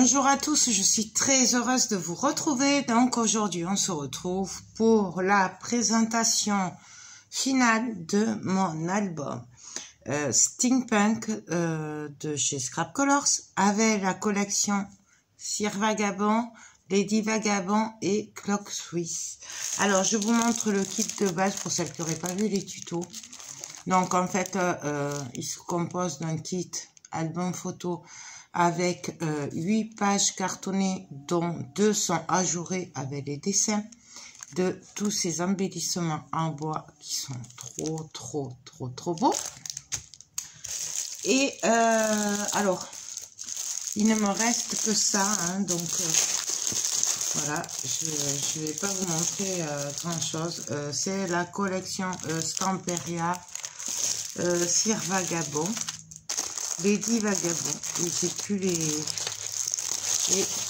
Bonjour à tous, je suis très heureuse de vous retrouver. Donc aujourd'hui, on se retrouve pour la présentation finale de mon album Steampunk de chez Scrap Colors avec la collection Cire Vagabond, Lady Vagabond et Clock Swiss. Alors je vous montre le kit de base pour celles qui n'auraient pas vu les tutos. Donc en fait, il se compose d'un kit album photo avec 8 pages cartonnées dont 2 sont ajourées avec les dessins de tous ces embellissements en bois qui sont trop beaux. Et alors, il ne me reste que ça, hein, donc voilà, je vais pas vous montrer grand chose. C'est la collection Stamperia Cire Vagabond, Lady Vagabond, et j'ai plus les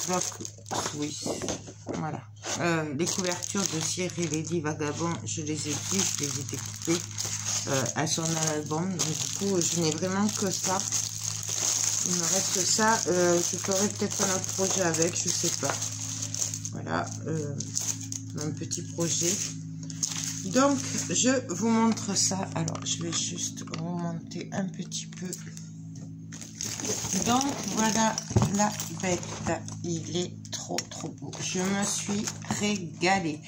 Clock Swiss. Voilà, les couvertures de Cire et Lady Vagabond, je les ai plus, je les ai découpées. Elles sont dans l'album, donc du coup je n'ai vraiment que ça. Il me reste que ça. Je ferai peut-être un autre projet avec, je sais pas. Voilà, un petit projet. Donc je vous montre ça. Alors je vais juste remonter un petit peu. Donc voilà la bête, il est trop beau, je me suis régalée.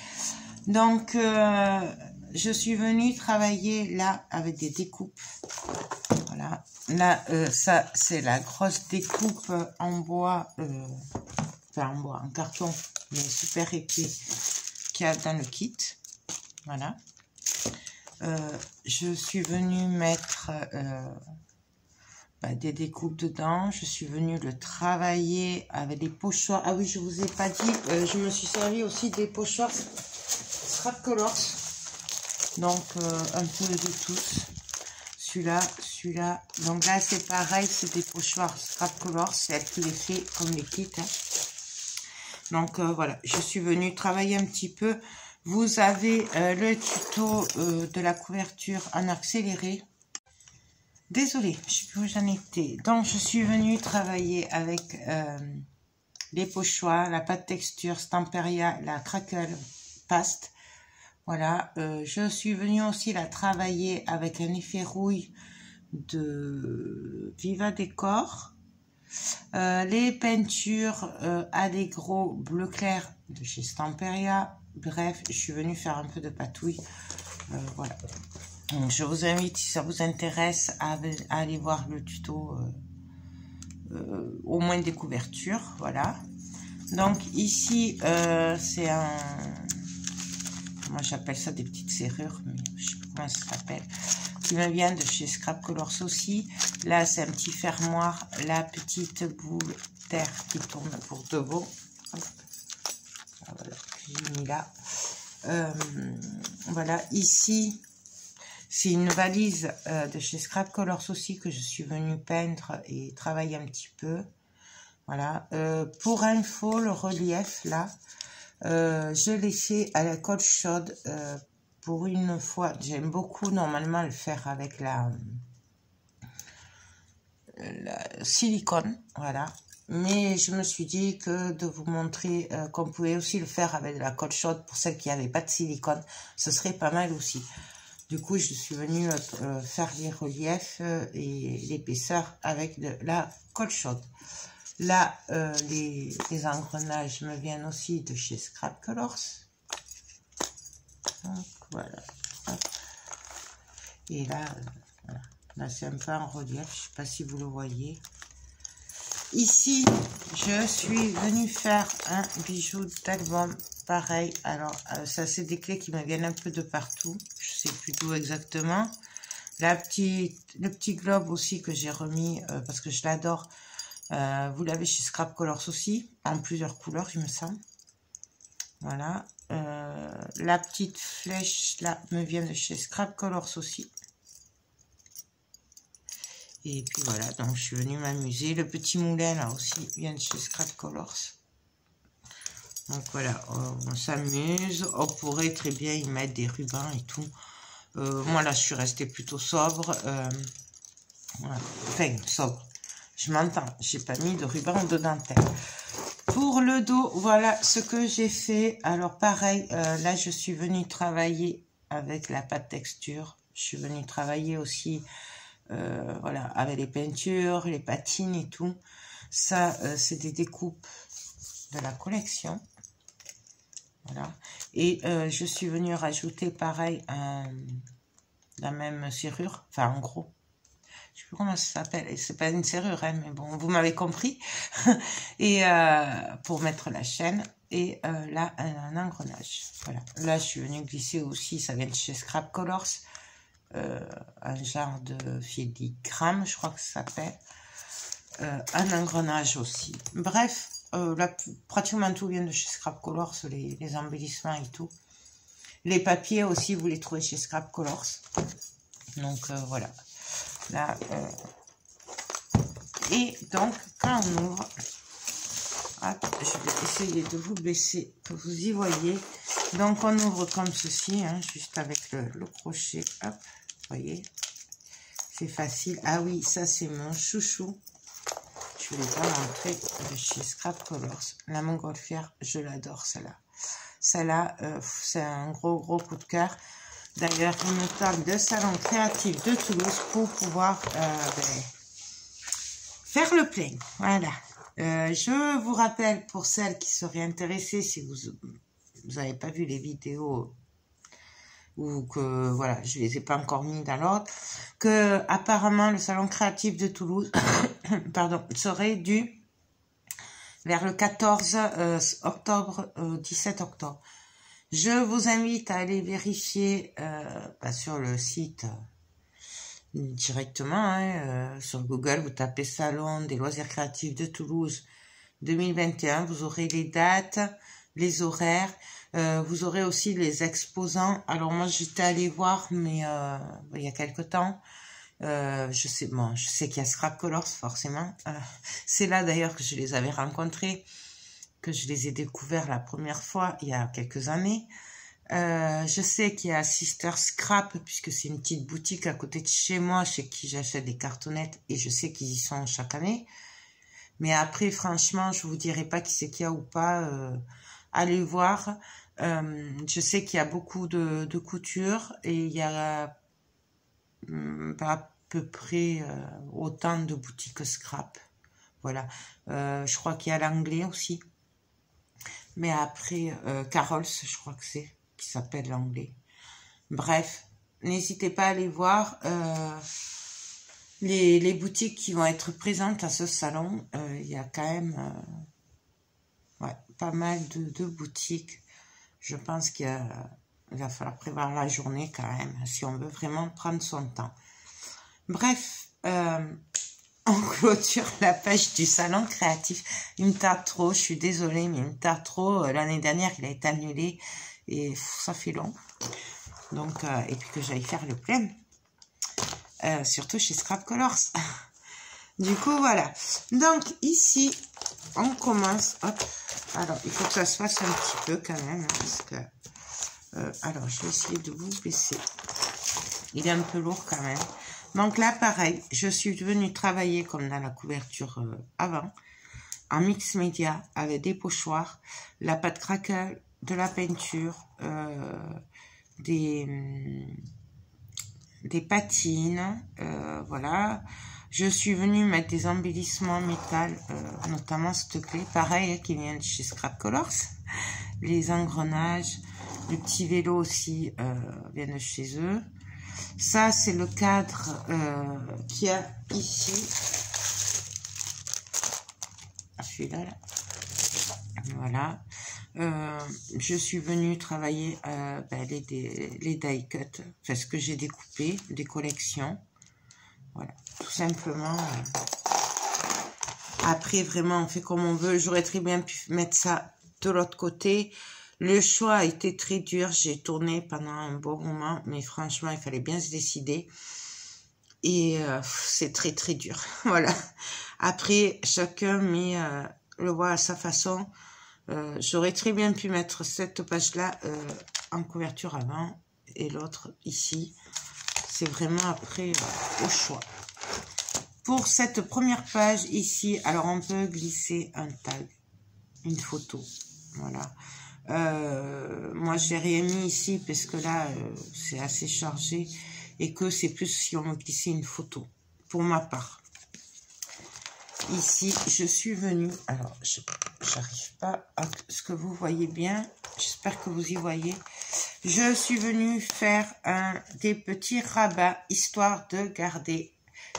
Donc je suis venue travailler là avec des découpes, voilà, là ça c'est la grosse découpe en bois, enfin en bois, en carton, mais super épais qu'il y a dans le kit, voilà. Je suis venue mettre des découpes dedans. Je suis venue le travailler avec des pochoirs. Ah oui, je vous ai pas dit, je me suis servi aussi des pochoirs Scrap Colors. Donc un peu de tous. Celui-là. Donc là c'est pareil, c'est des pochoirs Scrap Colors. C'est elle qui les fait comme les kits. Hein. Donc voilà, je suis venue travailler un petit peu. Vous avez le tuto de la couverture en accéléré. Désolée, je sais plus où j'en étais. Donc, je suis venue travailler avec les pochoirs, la pâte texture Stamperia, la Crackle Paste. Voilà, je suis venue aussi la travailler avec un effet rouille de Viva Décor. Les peintures Allegro bleu clair de chez Stamperia. Bref, je suis venue faire un peu de patouille. Voilà. Donc, je vous invite, si ça vous intéresse, à aller voir le tuto, au moins des couvertures, voilà. Donc ici, c'est un, moi j'appelle ça des petites serrures, mais je sais pas comment ça s'appelle, qui me vient de chez Scrap Colors aussi. Là, c'est un petit fermoir, la petite boule d'air qui tourne pour de beau. Voilà, j'ai mis là. Voilà, ici. C'est une valise de chez Scrap Colors aussi que je suis venue peindre et travailler un petit peu. Voilà. Pour info, le relief, là, je l'ai fait à la colle chaude pour une fois. J'aime beaucoup normalement le faire avec la silicone. Voilà. Mais je me suis dit que de vous montrer qu'on pouvait aussi le faire avec de la colle chaude pour celles qui n'avaient pas de silicone, ce serait pas mal aussi. Du coup, je suis venue faire les reliefs et l'épaisseur avec de la colle chaude. Là, les engrenages me viennent aussi de chez Scrap Colors. Donc, voilà. Hop. Et là, voilà. Là c'est un peu en relief. Je ne sais pas si vous le voyez. Ici, je suis venue faire un bijou d'album. Pareil, alors ça c'est des clés qui me viennent un peu de partout, je sais plus d'où exactement. Le petit globe aussi que j'ai remis parce que je l'adore. Vous l'avez chez Scrap Colors aussi, en plusieurs couleurs il me semble. Voilà, la petite flèche là me vient de chez Scrap Colors aussi. Et puis voilà, donc je suis venue m'amuser. Le petit moulin là aussi vient de chez Scrap Colors. Donc voilà, on s'amuse. On pourrait très bien y mettre des rubans et tout. Moi là, je suis restée plutôt sobre. Voilà. Enfin, sobre. Je m'entends, j'ai pas mis de ruban ou de dentelle. Pour le dos, voilà ce que j'ai fait. Alors pareil, là je suis venue travailler avec la pâte texture. Je suis venue travailler aussi, voilà, avec les peintures, les patines et tout. Ça, c'est des découpes de la collection. Voilà. Et je suis venue rajouter pareil la même serrure, enfin en gros. Je sais plus comment ça s'appelle, c'est pas une serrure, hein, mais bon, vous m'avez compris. Et pour mettre la chaîne, et là, un engrenage. Voilà. Là, je suis venue glisser aussi, ça vient de chez Scrap Colors, un genre de filigrane, je crois que ça s'appelle. Un engrenage aussi. Bref, là, pratiquement tout vient de chez Scrap Colors, les embellissements et tout. Les papiers aussi, vous les trouvez chez Scrap Colors. Donc, voilà. Là, et donc, quand on ouvre, hop, je vais essayer de vous baisser, que vous y voyez. Donc, on ouvre comme ceci, hein, juste avec le crochet, hop, vous voyez, c'est facile. Ah oui, ça, c'est mon chouchou. Je ne vais pas montrer de chez Scrap Colors. La montgolfière, je l'adore, celle-là. Celle-là, c'est un gros coup de cœur. D'ailleurs, une table de salon créatif de Toulouse pour pouvoir faire le plein. Voilà. Je vous rappelle, pour celles qui seraient intéressées, si vous n'avez pas vu les vidéos ou que, voilà, je ne les ai pas encore mis dans l'ordre, que apparemment le salon créatif de Toulouse pardon, serait dû vers le 14 octobre, 17 octobre. Je vous invite à aller vérifier sur le site directement, hein, sur Google, vous tapez Salon des loisirs créatifs de Toulouse 2021, vous aurez les dates, les horaires, vous aurez aussi les exposants. Alors moi j'étais allée voir, mais il y a quelque temps, je sais qu'il y a Scrap Colors forcément. C'est là d'ailleurs que je les avais rencontrés, que je les ai découverts la première fois il y a quelques années. Je sais qu'il y a Sister Scrap, puisque c'est une petite boutique à côté de chez moi, chez qui j'achète des cartonnettes, et je sais qu'ils y sont chaque année. Mais après, franchement, je vous dirai pas qui c'est qu'il y a ou pas. Allez voir. Je sais qu'il y a beaucoup de couture, et il y a à peu près autant de boutiques Scrap. Voilà. Je crois qu'il y a l'anglais aussi. Mais après, Carol's, je crois que c'est, qui s'appelle l'anglais. Bref, n'hésitez pas à aller voir les boutiques qui vont être présentes à ce salon. Il y a quand même ouais, pas mal de boutiques. Je pense qu'il va falloir prévoir la journée quand même, si on veut vraiment prendre son temps. Bref, on clôture la page du salon créatif. Il me tarde trop, je suis désolée, mais il me tarde trop. L'année dernière, il a été annulé et ça fait long. Donc, et puis que j'aille faire le plein. Surtout chez Scrap Colors. Du coup, voilà. Donc, ici, on commence. Hop. Alors, il faut que ça se fasse un petit peu quand même. Hein, parce que, alors, je vais essayer de vous baisser. Il est un peu lourd quand même. Donc là, pareil, je suis venue travailler comme dans la couverture avant, en mix média, avec des pochoirs, la pâte craquelle, de la peinture, des patines, voilà. Je suis venue mettre des embellissements métal, notamment cette clé, pareil, qui vient de chez Scrap Colors. Les engrenages, le petit vélo aussi vient de chez eux. Ça, c'est le cadre qu'il y a ici. Celui-là, là. Voilà. Je suis venue travailler les die cut, enfin ce que j'ai découpé, des collections. Voilà, tout simplement. Après, vraiment, on fait comme on veut. J'aurais très bien pu mettre ça de l'autre côté. Le choix a été très dur. J'ai tourné pendant un bon moment, mais franchement, il fallait bien se décider. Et c'est très, très dur. Voilà. Après, chacun met le voit à sa façon. J'aurais très bien pu mettre cette page-là en couverture avant et l'autre ici. C'est vraiment après au choix. Pour cette première page ici, alors on peut glisser un tag, une photo, voilà. Moi j'ai rien mis ici parce que là c'est assez chargé et que c'est plus si on veut glisser une photo pour ma part. Ici je suis venue, alors j'arrive pas à ce que vous voyez bien, j'espère que vous y voyez. Je suis venue faire des petits rabats histoire de garder,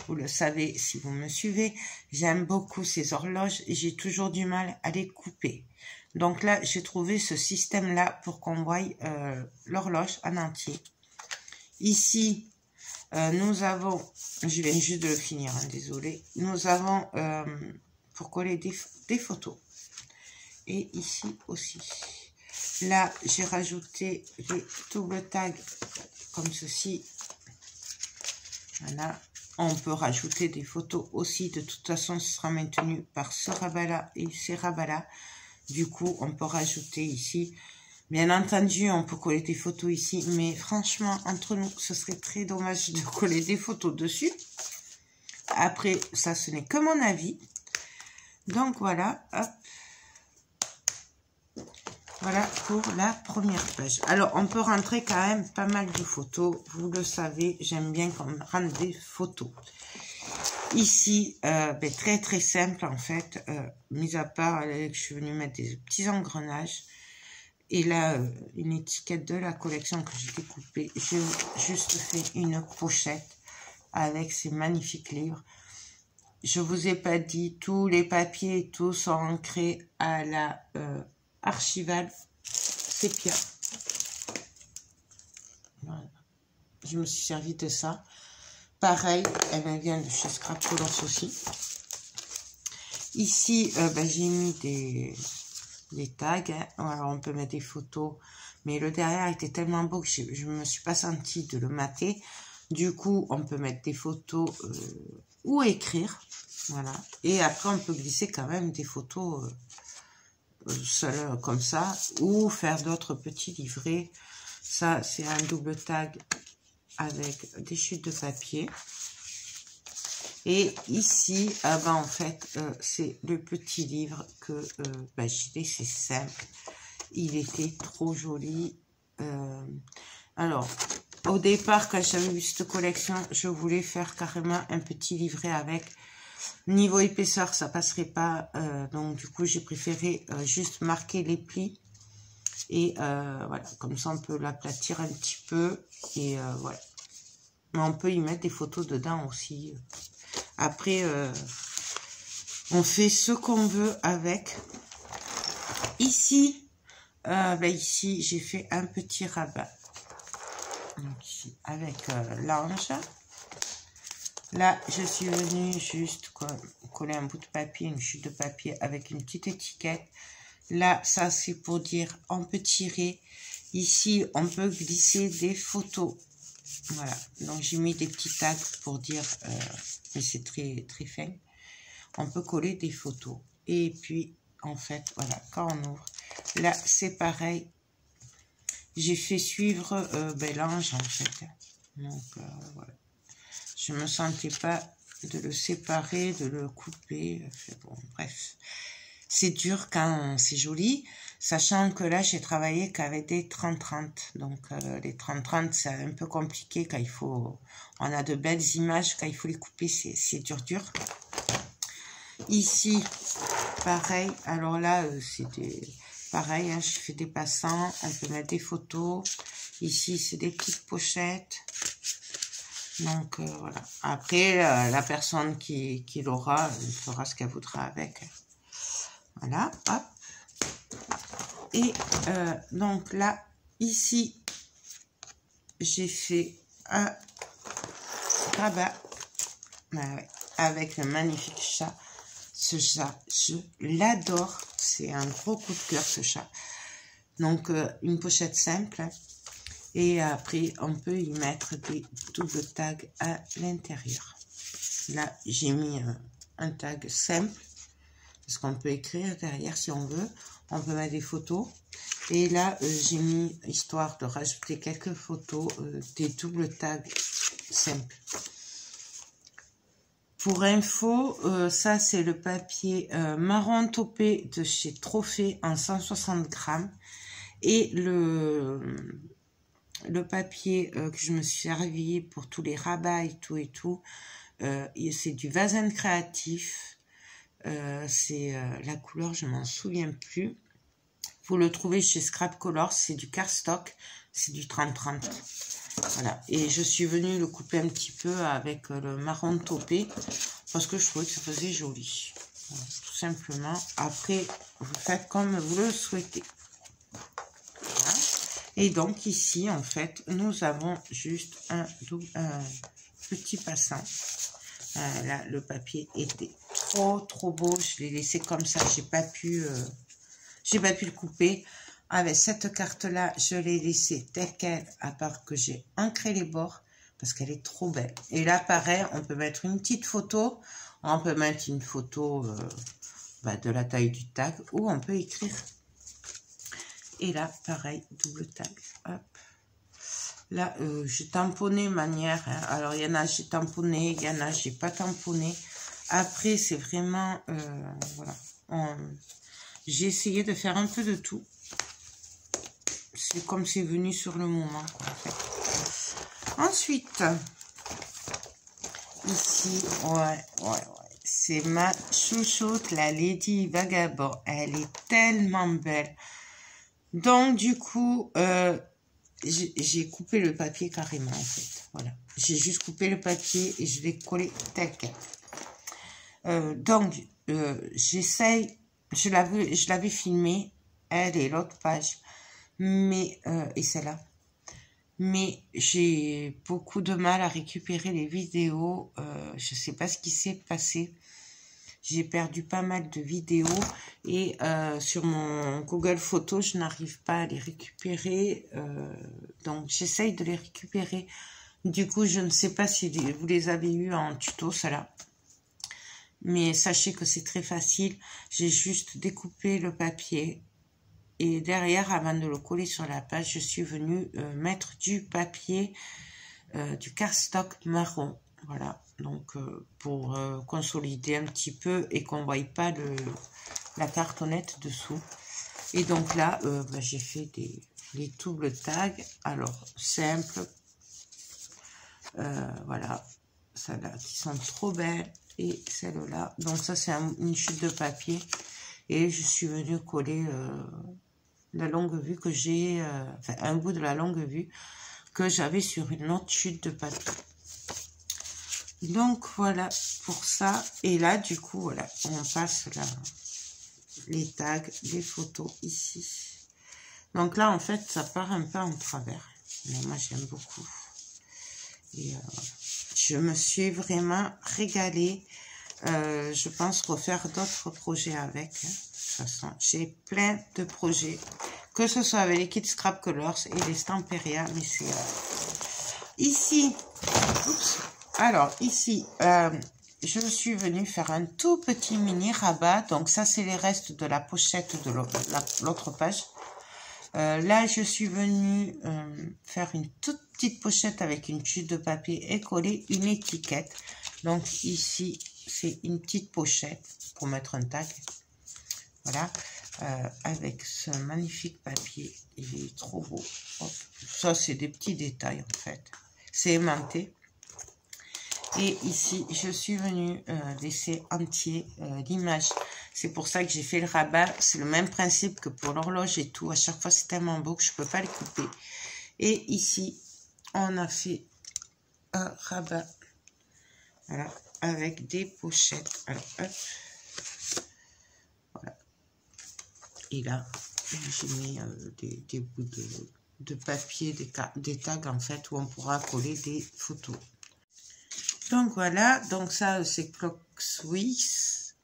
vous le savez si vous me suivez, j'aime beaucoup ces horloges et j'ai toujours du mal à les couper. Donc là, j'ai trouvé ce système-là pour qu'on voie l'horloge en entier. Ici, nous avons, je viens juste de le finir, hein, désolé. Nous avons pour coller des photos. Et ici aussi. Là, j'ai rajouté les double tags comme ceci. Voilà. On peut rajouter des photos aussi. De toute façon, ce sera maintenu par ce rabat-là et ces rabats-là. Du coup, on peut rajouter ici. Bien entendu, on peut coller des photos ici. Mais franchement, entre nous, ce serait très dommage de coller des photos dessus. Après, ça, ce n'est que mon avis. Donc, voilà. Hop. Voilà pour la première page. Alors, on peut rentrer quand même pas mal de photos. Vous le savez, j'aime bien qu'on rentre des photos. Ici, très très simple en fait, mis à part que je suis venue mettre des petits engrenages. Et là, une étiquette de la collection que j'ai découpée. J'ai juste fait une pochette avec ces magnifiques livres. Je vous ai pas dit, tous les papiers et tout sont ancrés à la Archival Sépia. Voilà. Je me suis servi de ça. Pareil, elle me vient de chez Scrap Colors aussi. Ici, j'ai mis des tags. Hein. Alors, on peut mettre des photos. Mais le derrière était tellement beau que je ne me suis pas sentie de le mater. Du coup, on peut mettre des photos ou écrire. Voilà. Et après, on peut glisser quand même des photos seules comme ça. Ou faire d'autres petits livrets. Ça, c'est un double tag avec des chutes de papier. Et ici, en fait, c'est le petit livre que j'ai laissé simple. Il était trop joli. Alors, au départ, quand j'avais vu cette collection, je voulais faire carrément un petit livret avec. Niveau épaisseur, ça passerait pas. Donc, du coup, j'ai préféré juste marquer les plis. Et voilà, comme ça, on peut l'aplatir un petit peu. Et voilà. Mais on peut y mettre des photos dedans aussi. Après, on fait ce qu'on veut avec. Ici, ici, j'ai fait un petit rabat. Donc ici, avec l'ange. Là, je suis venue juste coller un bout de papier, une chute de papier avec une petite étiquette. Là, ça, c'est pour dire on peut tirer. Ici, on peut glisser des photos. Voilà, donc j'ai mis des petits tags pour dire, mais c'est très très fin. On peut coller des photos. Et puis, en fait, voilà, quand on ouvre, là, c'est pareil. J'ai fait suivre l'ange, en fait. Donc, voilà. Je me sentais pas de le séparer, de le couper. Bon, bref. C'est dur quand c'est joli, sachant que là, j'ai travaillé qu'avec des 30-30. Donc, les 30-30, c'est un peu compliqué quand il faut... On a de belles images, quand il faut les couper, c'est dur. Ici, pareil. Alors là, c'est pareil, hein, je fais des passants. On peut mettre des photos. Ici, c'est des petites pochettes. Donc, voilà. Après, la personne qui l'aura, elle fera ce qu'elle voudra avec. Voilà, hop. Et donc là, ici, j'ai fait un rabat avec le magnifique chat. Ce chat, je l'adore. C'est un gros coup de cœur, ce chat. Donc, une pochette simple. Et après, on peut y mettre des doubles tags à l'intérieur. Là, j'ai mis un tag simple. Parce qu'on peut écrire derrière si on veut. On peut mettre des photos. Et là, j'ai mis, histoire de rajouter quelques photos, des doubles tags simples. Pour info, ça c'est le papier marron taupé de chez Trophée en 160 grammes. Et le papier que je me suis servi pour tous les rabats et tout, c'est du Vazen Créatif. C'est la couleur, je m'en souviens plus. Vous le trouvez chez Scrap Colors, c'est du cardstock, c'est du 30-30. Voilà, et je suis venue le couper un petit peu avec le marron taupé parce que je trouvais que ça faisait joli. Voilà, tout simplement. Après, vous faites comme vous le souhaitez. Voilà. Et donc ici, en fait, nous avons juste un petit passant. Là, le papier était trop beau. Je l'ai laissé comme ça. J'ai pas pu le couper. Avec cette carte-là, je l'ai laissée telle qu'elle, à part que j'ai ancré les bords, parce qu'elle est trop belle. Et là, pareil, on peut mettre une petite photo, on peut mettre une photo de la taille du tag, ou on peut écrire. Et là, pareil, double tag. Hop. Là, j'ai tamponné manière. Hein. Alors, il y en a, j'ai tamponné, il y en a, j'ai pas tamponné. Après, c'est vraiment, voilà. J'ai essayé de faire un peu de tout. C'est comme c'est venu sur le moment, quoi, en fait. Ensuite, ici, ouais, c'est ma chouchoute, la Lady Vagabond. Elle est tellement belle. Donc, du coup, j'ai coupé le papier carrément, en fait. Voilà. J'ai juste coupé le papier et je l'ai collé tel quel. Donc, j'essaye, je l'avais filmé, elle et l'autre page. Mais, et celle-là. Mais j'ai beaucoup de mal à récupérer les vidéos. Je sais pas ce qui s'est passé. J'ai perdu pas mal de vidéos. Et sur mon Google Photos, je n'arrive pas à les récupérer. Donc, j'essaye de les récupérer. Du coup, je ne sais pas si vous les avez eues en tuto, celle-là. Mais sachez que c'est très facile. J'ai juste découpé le papier. Et derrière, avant de le coller sur la page, je suis venue mettre du papier, du cardstock marron. Voilà, donc pour consolider un petit peu et qu'on ne voie pas la cartonnette dessous. Et donc là, j'ai fait les double tags. Alors, simple. Voilà, celles-là qui sont trop belles. Et celle-là. Donc ça, c'est une chute de papier. Et je suis venue coller... la longue vue que j'ai, enfin un bout de la longue vue que j'avais sur une autre chute de papier. Donc voilà pour ça. Et là du coup voilà, on passe les tags, les photos ici. Donc là en fait ça part un peu en travers. Mais moi j'aime beaucoup. Et je me suis vraiment régalée. Je pense refaire d'autres projets avec. Hein. De toute façon, j'ai plein de projets, que ce soit avec les kits Scrap Colors et les Stamperia, mais c'est ici. Oups. Alors ici, je suis venue faire un tout petit mini rabat. Donc ça, c'est les restes de la pochette de l'autre page. Là, je suis venue faire une toute petite pochette avec une chute de papier et coller une étiquette. Donc ici, c'est une petite pochette pour mettre un tag. Voilà, avec ce magnifique papier, il est trop beau. Hop. Ça, c'est des petits détails en fait. C'est aimanté. Et ici, je suis venue laisser entier l'image. C'est pour ça que j'ai fait le rabat. C'est le même principe que pour l'horloge et tout. À chaque fois, c'est tellement beau que je ne peux pas le couper. Et ici, on a fait un rabat. Voilà, avec des pochettes. Alors, hop. Voilà. Et là, j'ai mis des bouts de papier, des tags en fait, où on pourra coller des photos. Donc voilà, donc ça c'est Clock Swiss.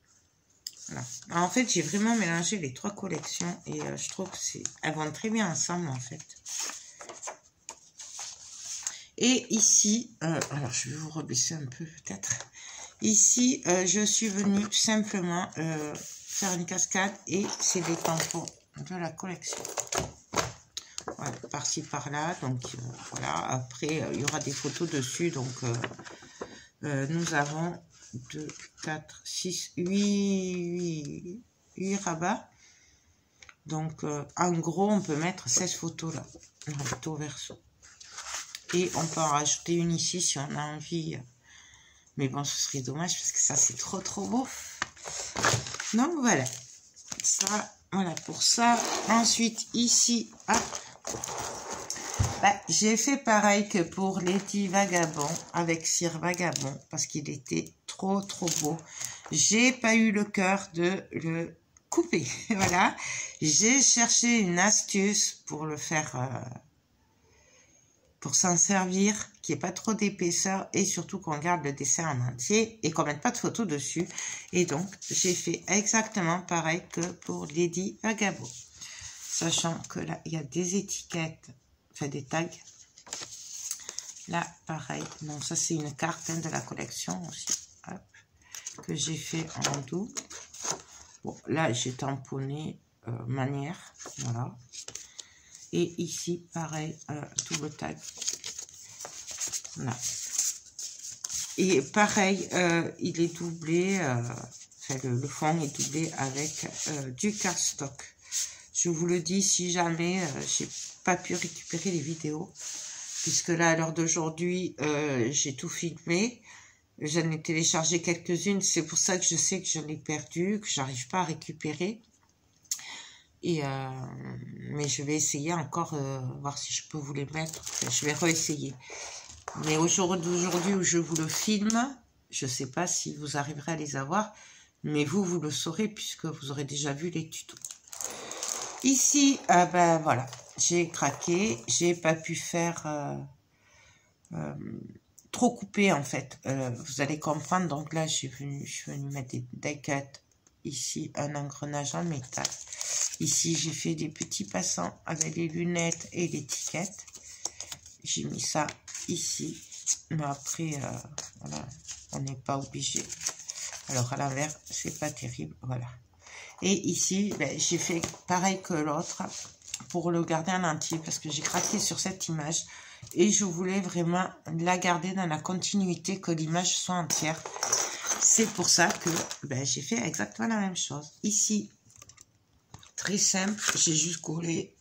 Voilà. Alors, en fait, j'ai vraiment mélangé les trois collections et je trouve que elles vont très bien ensemble en fait. Et ici, alors je vais vous rebaisser un peu peut-être. Ici, je suis venue simplement faire une cascade et c'est des tampons de la collection. Voilà, par-ci par-là. Donc voilà, après il y aura des photos dessus. Donc nous avons 2, 4, 6, 8 rabats. Donc, en gros, on peut mettre 16 photos là, recto verso. Et on peut en rajouter une ici si on a envie. Mais bon, ce serait dommage parce que ça, c'est trop beau. Donc, voilà. Ça, voilà pour ça. Ensuite, ici, j'ai fait pareil que pour Lady Vagabond avec Cire Vagabond parce qu'il était trop beau. J'ai pas eu le cœur de le couper. Voilà. J'ai cherché une astuce pour le faire, pour s'en servir, qui n'y ait pas trop d'épaisseur et surtout qu'on garde le dessin en entier et qu'on ne mette pas de photos dessus. Et donc, j'ai fait exactement pareil que pour Lady Vagabond. Sachant que là, il y a des étiquettes, enfin des tags. Là, pareil. Donc, ça, c'est une carte de la collection aussi. Hop, que j'ai fait en double. Bon, là, j'ai tamponné manière. Voilà. Et ici, pareil, double tag. Voilà. Et pareil, il est doublé, enfin, le fond est doublé avec du cardstock. Je vous le dis, si jamais j'ai pas pu récupérer les vidéos, puisque là, à l'heure d'aujourd'hui, j'ai tout filmé. J'en ai téléchargé quelques-unes. C'est pour ça que je sais que je l'ai perdu, que j'arrive pas à récupérer. Et mais je vais essayer encore, voir si je peux vous les mettre. Enfin, je vais réessayer. Mais aujourd'hui où je vous le filme, je ne sais pas si vous arriverez à les avoir. Mais vous le saurez puisque vous aurez déjà vu les tutos. Ici, ben voilà, j'ai craqué. J'ai pas pu faire trop couper en fait. Vous allez comprendre. Donc là, je suis venue mettre des die cuts. Ici, un engrenage en métal. Ici, j'ai fait des petits passants avec les lunettes et l'étiquette. J'ai mis ça ici. Mais après, voilà, on n'est pas obligé. Alors, à l'envers, c'est pas terrible. Voilà. Et ici, ben, j'ai fait pareil que l'autre pour le garder en entier parce que j'ai craqué sur cette image. Et je voulais vraiment la garder dans la continuité, que l'image soit entière. C'est pour ça que ben, j'ai fait exactement la même chose. Ici, très simple, j'ai juste collé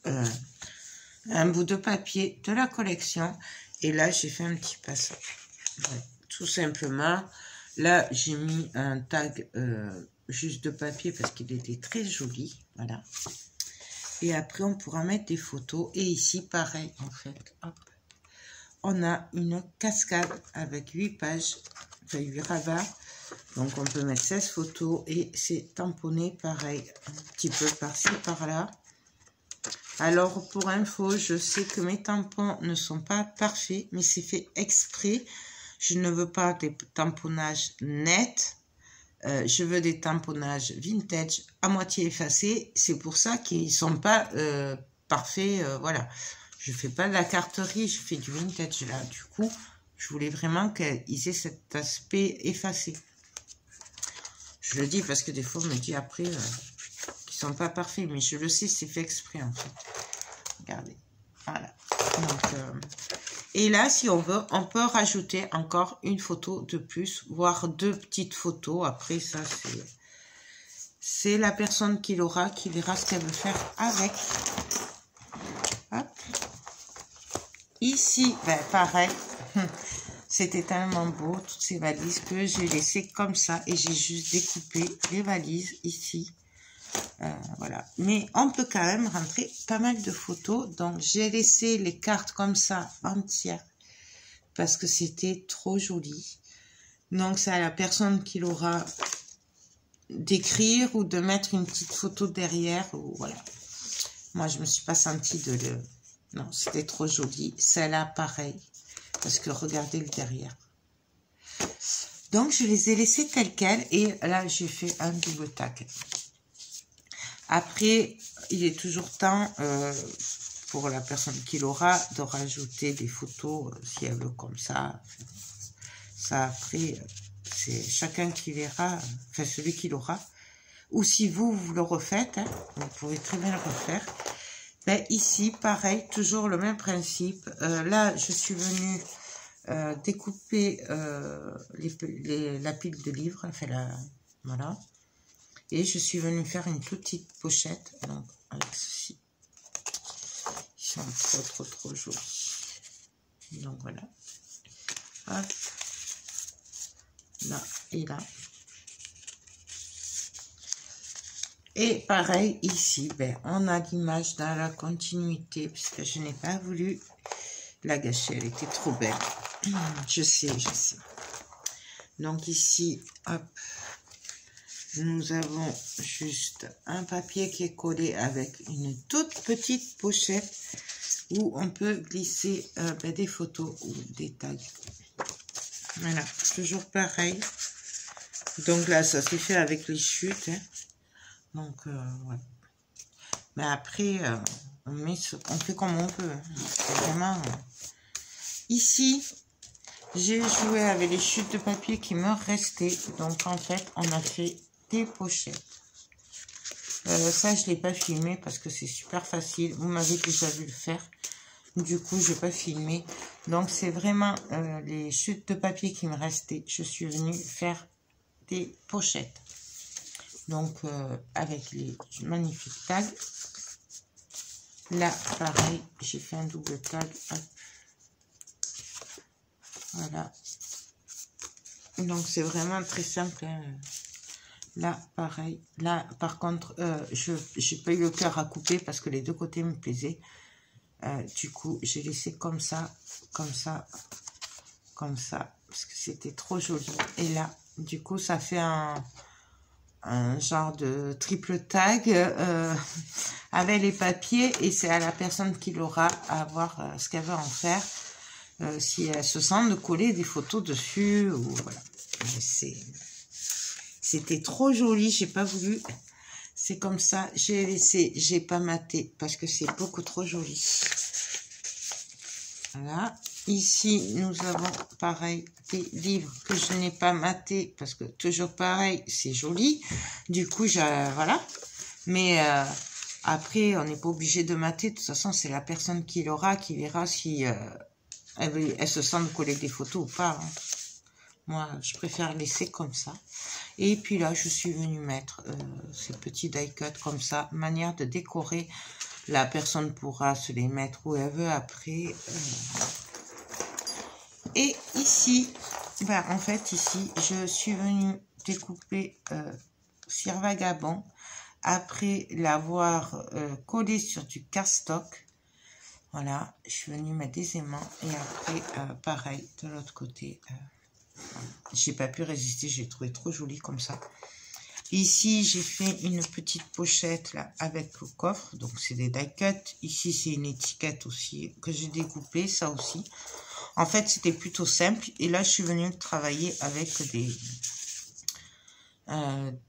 un bout de papier de la collection. Et là, j'ai fait un petit passage. Ouais, tout simplement. Là, j'ai mis un tag juste de papier parce qu'il était très joli. Voilà. Et après, on pourra mettre des photos. Et ici, pareil, en fait. Hop. On a une cascade avec 8 pages, enfin 8 rabats. Donc, on peut mettre 16 photos et c'est tamponné pareil, un petit peu par-ci, par-là. Alors, pour info, je sais que mes tampons ne sont pas parfaits, mais c'est fait exprès. Je ne veux pas des tamponnages nets. Je veux des tamponnages vintage à moitié effacés. C'est pour ça qu'ils ne sont pas parfaits. Voilà. Je ne fais pas de la carterie, je fais du vintage là. Du coup, je voulais vraiment qu'ils aient cet aspect effacé. Je le dis parce que des fois, on me dit après qu'ils ne sont pas parfaits. Mais je le sais, c'est fait exprès en fait. Regardez. Voilà. Donc, et là, si on veut, on peut rajouter encore une photo de plus, voire 2 petites photos. Après, ça, c'est la personne qui l'aura, qui verra ce qu'elle veut faire avec. Hop. Ici, ben, pareil. C'était tellement beau, toutes ces valises, que j'ai laissé comme ça. Et j'ai juste découpé les valises ici. Voilà. Mais on peut quand même rentrer pas mal de photos. Donc, j'ai laissé les cartes comme ça, entières. Parce que c'était trop joli. Donc, c'est à la personne qui l'aura d'écrire ou de mettre une petite photo derrière. Ou, voilà. Moi, je me suis pas sentie de le... Non, c'était trop joli. Celle-là, pareil. Parce que regardez le derrière. Donc, je les ai laissés telles quelles. Et là, j'ai fait un double tag. Après, il est toujours temps pour la personne qui l'aura de rajouter des photos si elle veut comme ça. Ça, après, c'est chacun qui verra, enfin celui qui l'aura. Ou si vous le refaites, hein, vous pouvez très bien le refaire. Ben, ici, pareil, toujours le même principe. Là, je suis venue découpé la pile de livres, enfin voilà. Et je suis venue faire une petite pochette, donc avec ceci. Ils sont trop jolis. Donc voilà. Hop. Là et là. Et pareil ici, ben, on a l'image dans la continuité, puisque je n'ai pas voulu la gâcher, elle était trop belle. Je sais. Donc ici, hop, nous avons juste un papier qui est collé avec une toute petite pochette où on peut glisser ben, des photos ou des tags. Voilà, toujours pareil. Donc là, ça s'est fait avec les chutes. Hein. Donc, voilà. Mais après, on fait comme on peut. Hein. Vraiment. Ici, j'ai joué avec les chutes de papier qui me restaient. Donc, en fait, on a fait des pochettes. Ça, je ne l'ai pas filmé parce que c'est super facile. Vous m'avez déjà vu le faire. Du coup, je n'ai pas filmé. Donc, c'est vraiment les chutes de papier qui me restaient. Je suis venue faire des pochettes. Donc, avec les magnifiques tags. Là, pareil, j'ai fait un double tag. Hop. Voilà. Donc, c'est vraiment très simple. Hein. Là, pareil. Là, par contre, je n'ai pas eu le cœur à couper parce que les deux côtés me plaisaient. Du coup, j'ai laissé comme ça, parce que c'était trop joli. Et là, du coup, ça fait un genre de triple tag avec les papiers et c'est à la personne qui l'aura à voir ce qu'elle veut en faire. Si elle se sent de coller des photos dessus ou voilà. C'était trop joli, j'ai pas voulu. C'est comme ça, j'ai laissé, j'ai pas maté parce que c'est beaucoup trop joli. Voilà. Ici, nous avons pareil des livres que je n'ai pas maté parce que toujours pareil, c'est joli. Du coup, voilà. Mais après, on n'est pas obligé de mater. De toute façon, c'est la personne qui l'aura qui verra si elle se sent de coller des photos ou pas. Hein. Moi, je préfère laisser comme ça. Et puis là, je suis venue mettre ces petits die cuts comme ça, manière de décorer. La personne pourra se les mettre où elle veut après. Et ici, ben, en fait, ici, je suis venue découper Cire Vagabond après l'avoir collé sur du cardstock. Voilà, je suis venue mettre des aimants et après, pareil, de l'autre côté, j'ai pas pu résister, j'ai trouvé trop joli comme ça. Ici, j'ai fait une petite pochette là avec le coffre, donc c'est des die cuts. Ici, c'est une étiquette aussi que j'ai découpée, ça aussi. En fait, c'était plutôt simple. Et là, je suis venue travailler avec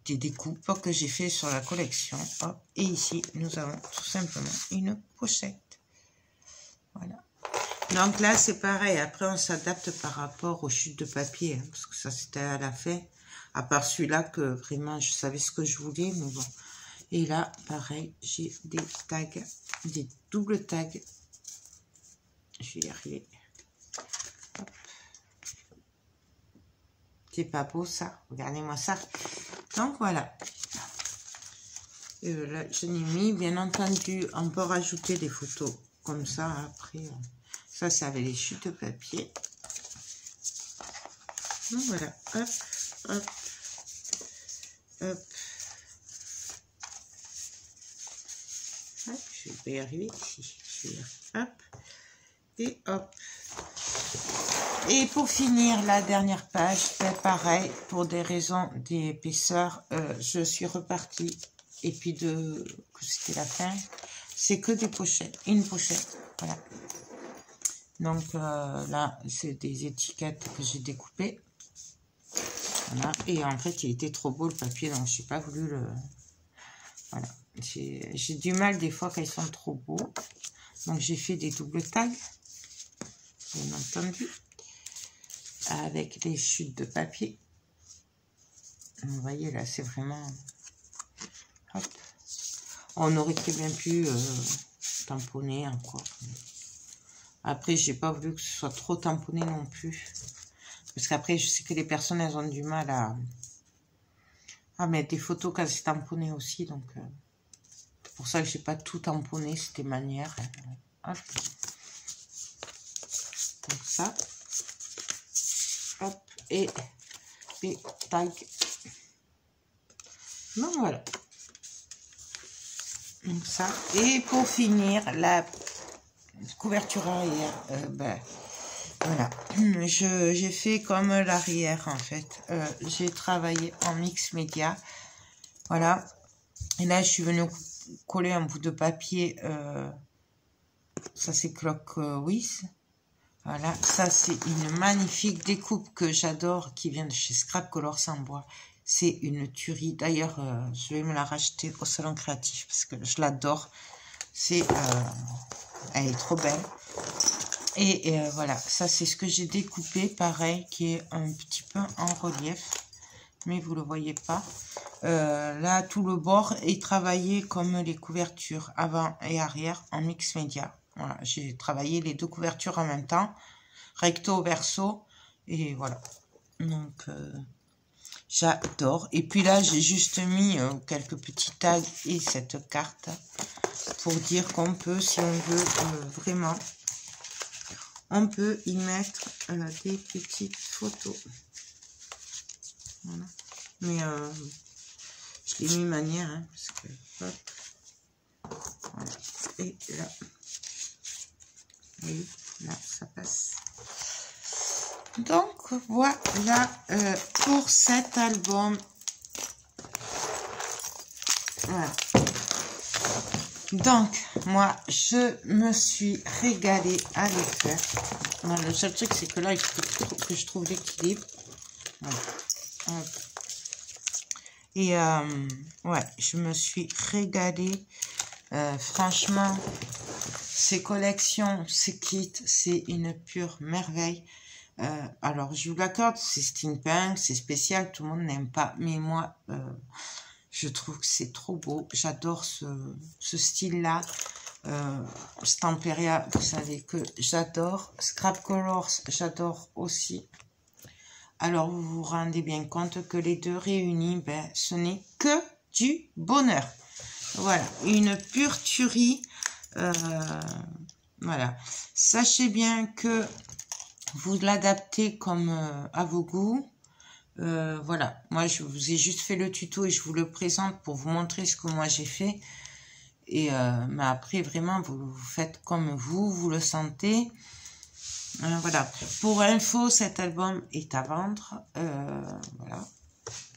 des découpes que j'ai fait sur la collection. Hop. Et ici, nous avons tout simplement une pochette. Voilà. Donc là, c'est pareil. Après, on s'adapte par rapport aux chutes de papier. Hein, parce que ça, c'était à la fin. À part celui-là que vraiment, je savais ce que je voulais. Mais bon. Et là, pareil, j'ai des tags. Des doubles tags. Je vais y arriver. C'est pas beau ça. Regardez-moi ça. Donc voilà. Là, je l'ai mis. Bien entendu, on peut rajouter des photos comme ça après. Ça, c'est avec les chutes de papier. Donc voilà. Hop, hop, hop. Hop, je vais y arriver ici. Je vais y arriver. Hop. Et hop. Et pour finir la dernière page, c'est pareil, pour des raisons d'épaisseur, je suis repartie, et puis que c'était la fin, c'est que des pochettes, une pochette, voilà. Donc là, c'est des étiquettes que j'ai découpées, voilà, et en fait, il était trop beau le papier, donc je n'ai pas voulu le... Voilà, j'ai du mal des fois quand ils sont trop beaux, donc j'ai fait des doubles tags, bien entendu. Avec les chutes de papier. Vous voyez là, c'est vraiment... Hop. On aurait très bien pu tamponner encore. Après, j'ai pas voulu que ce soit trop tamponné non plus. Parce qu'après, je sais que les personnes, elles ont du mal à mettre des photos quand c'est tamponné aussi. Donc, c'est pour ça que j'ai pas tout tamponné. C'était manière. Hop. Comme ça. Hop. Et tac. Donc, voilà. Donc, ça. Et pour finir, la couverture arrière. Voilà, j'ai fait comme l'arrière en fait, j'ai travaillé en mix média, voilà, et là je suis venue coller un bout de papier, ça c'est Clockwiz, voilà, ça c'est une magnifique découpe que j'adore, qui vient de chez Scrap Colors en bois, c'est une tuerie, d'ailleurs je vais me la racheter au salon créatif, parce que je l'adore, elle est trop belle. Et voilà, ça c'est ce que j'ai découpé, pareil, qui est un petit peu en relief, mais vous le voyez pas. Là, tout le bord est travaillé comme les couvertures avant et arrière en mix média. Voilà, j'ai travaillé les deux couvertures en même temps, recto, verso, et voilà. Donc, j'adore. Et puis là, j'ai juste mis quelques petits tags et cette carte pour dire qu'on peut, si on veut vraiment... On peut y mettre des petites photos. Voilà. Mais je l'ai mis manière, hein, parce que hop. Voilà. Et là. Oui, là, ça passe. Donc voilà pour cet album. Voilà. Donc, moi, je me suis régalée à les faire. Voilà, le seul truc, c'est que là, il faut que je trouve l'équilibre. Voilà. Et, ouais, je me suis régalée. Franchement, ces collections, ces kits, c'est une pure merveille. Alors, je vous l'accorde, c'est steampunk, c'est spécial, tout le monde n'aime pas. Mais moi... je trouve que c'est trop beau. J'adore ce style-là. Stamperia, vous savez que j'adore. Scrap Colors, j'adore aussi. Alors, vous vous rendez bien compte que les deux réunis, ben, ce n'est que du bonheur. Voilà, une pure tuerie. Voilà. Sachez bien que vous l'adaptez comme à vos goûts. Voilà, moi je vous ai juste fait le tuto et je vous le présente pour vous montrer ce que moi j'ai fait. Et mais après vraiment vous faites comme vous le sentez. Voilà, pour info, cet album est à vendre. Voilà,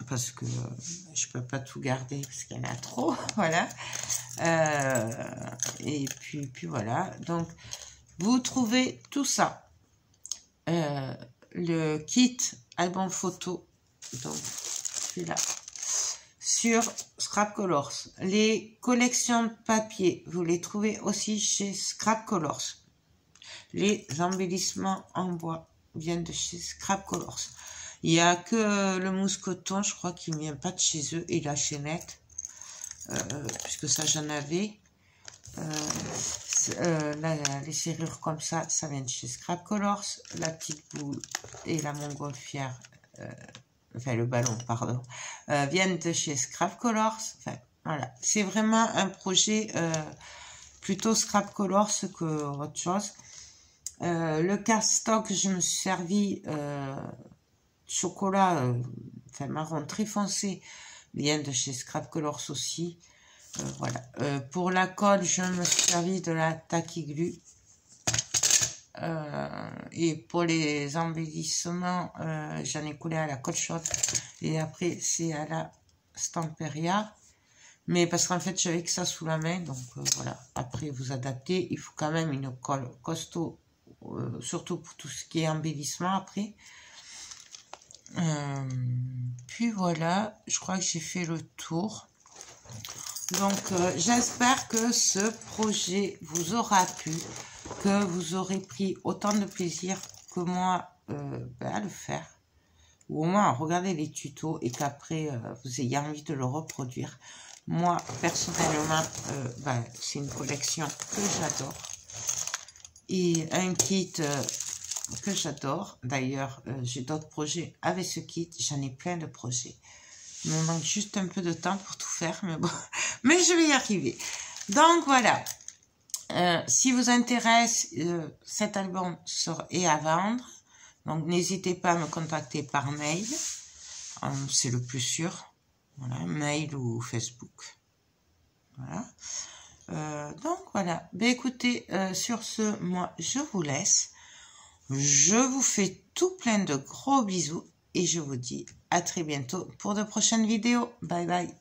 parce que je peux pas tout garder parce qu'il y en a trop. Voilà. Et puis voilà, donc vous trouvez tout ça. Le kit album photo, donc celui-là, sur Scrap Colors. Les collections de papier, vous les trouvez aussi chez Scrap Colors. Les embellissements en bois viennent de chez Scrap Colors. Il n'y a que le mousqueton, je crois qu'il ne vient pas de chez eux, et la chaînette, puisque ça j'en avais. Les serrures comme ça vient de chez Scrap Colors. La petite boule et la montgolfière, enfin le ballon, pardon, viennent de chez Scrap Colors. Enfin, voilà, c'est vraiment un projet plutôt Scrap Colors que autre chose. Le cardstock, je me suis servi chocolat, enfin marron très foncé, vient de chez Scrap Colors aussi. Voilà. Pour la colle, je me suis servi de la Tacky Glue. Et pour les embellissements, j'en ai collé à la colle chaude. Et après, c'est à la Stamperia. Mais parce qu'en fait, j'avais que ça sous la main. Donc voilà. Après, vous adaptez. Il faut quand même une colle costaud. Surtout pour tout ce qui est embellissement après. Puis voilà. Je crois que j'ai fait le tour. Donc, j'espère que ce projet vous aura plu, que vous aurez pris autant de plaisir que moi à le faire, ou au moins à regarder les tutos et qu'après vous ayez envie de le reproduire. Moi, personnellement, c'est une collection que j'adore. Et un kit que j'adore. D'ailleurs, j'ai d'autres projets avec ce kit. J'en ai plein de projets. Il me manque juste un peu de temps pour tout faire, mais bon, mais je vais y arriver. Donc voilà, si vous intéresse, cet album est à vendre. Donc n'hésitez pas à me contacter par mail, c'est le plus sûr. Voilà, mail ou Facebook. Voilà. Donc voilà. Ben écoutez, sur ce, moi je vous laisse. Je vous fais tout plein de gros bisous et je vous dis à très bientôt pour de prochaines vidéos. Bye bye.